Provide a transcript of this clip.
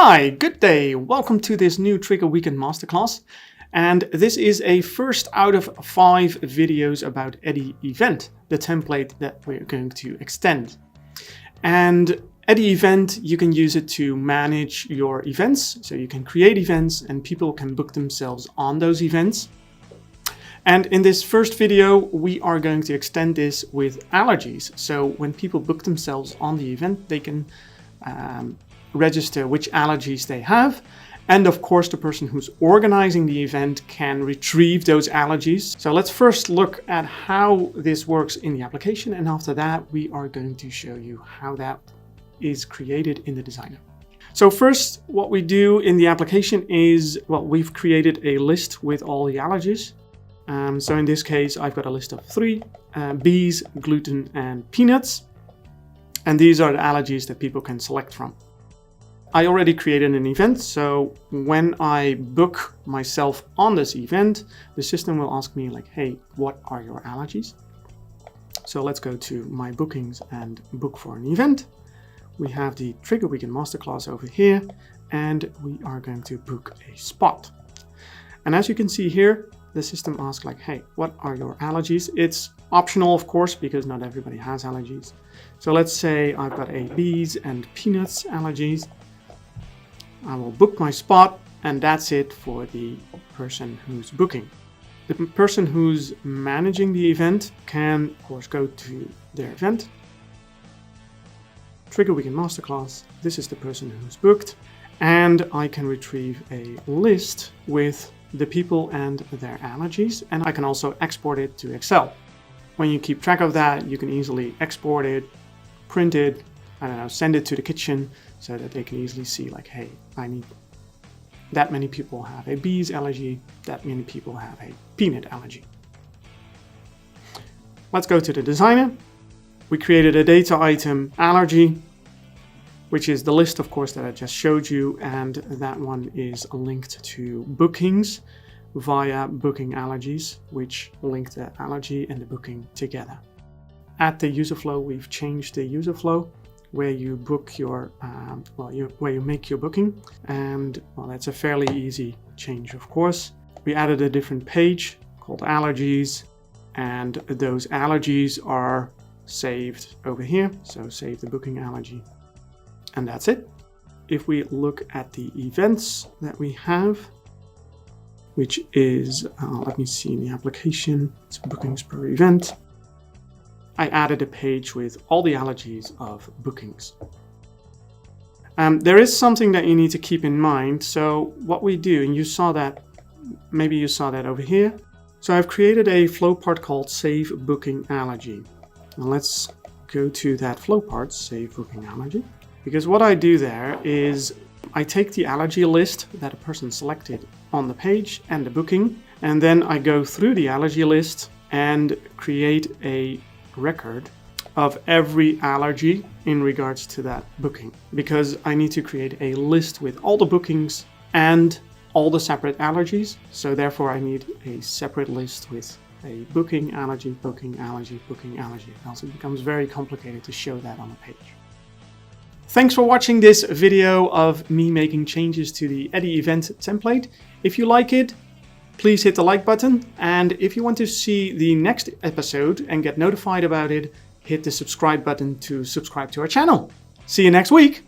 Hi, good day. Welcome to this new Triggre Weekend Masterclass. And this is a first out of 5 videos about Eddy Event, the template that we're going to extend. And Eddy Event, you can use it to manage your events. So you can create events and people can book themselves on those events. And in this first video, we are going to extend this with allergies. So when people book themselves on the event, they can register which allergies they have. And of course, the person who's organizing the event can retrieve those allergies. So let's first look at how this works in the application. And after that, we are going to show you how that is created in the designer. So first, what we do in the application is, well, we've created a list with all the allergies. So in this case, I've got a list of 3, bees, gluten, and peanuts. And these are the allergies that people can select from. I already created an event, so when I book myself on this event, the system will ask me like, hey, what are your allergies? So let's go to my bookings and book for an event. We have the Triggre Weekend Masterclass over here, and we are going to book a spot. And as you can see here, the system asks like, hey, what are your allergies? It's optional, of course, because not everybody has allergies. So let's say I've got a bees and peanuts allergies. I will book my spot, and that's it for the person who's booking. The person who's managing the event can, of course, go to their event. Triggre Weekend Masterclass. This is the person who's booked, and I can retrieve a list with the people and their allergies, and I can also export it to Excel. When you keep track of that, you can easily export it, print it, I don't know, send it to the kitchen so that they can easily see like, hey, I need that many people have a bees allergy, that many people have a peanut allergy. Let's go to the designer. We created a data item allergy, which is the list, of course, that I just showed you. And that one is linked to bookings via booking allergies, which link the allergy and the booking together. At the user flow, we've changed the user flow where you book your, where you make your booking. And well, that's a fairly easy change, of course. We added a different page called allergies, and those allergies are saved over here. So save the booking allergy. And that's it. If we look at the events that we have, which is, let me see in the application, it's bookings per event. I added a page with all the allergies of bookings. There is something that you need to keep in mind. So what we do, and you saw that, maybe you saw that over here. So I've created a flow part called Save Booking Allergy. Now let's go to that flow part, Save Booking Allergy. Because what I do there is I take the allergy list that a person selected on the page and the booking, and then I go through the allergy list and create a record of every allergy in regards to that booking. Because I need to create a list with all the bookings and all the separate allergies. So therefore I need a separate list with a booking allergy, booking allergy, booking allergy. Else it becomes very complicated to show that on a page. Thanks for watching this video of me making changes to the Eddy event template. If you like it, please hit the like button. And if you want to see the next episode and get notified about it, hit the subscribe button to subscribe to our channel. See you next week.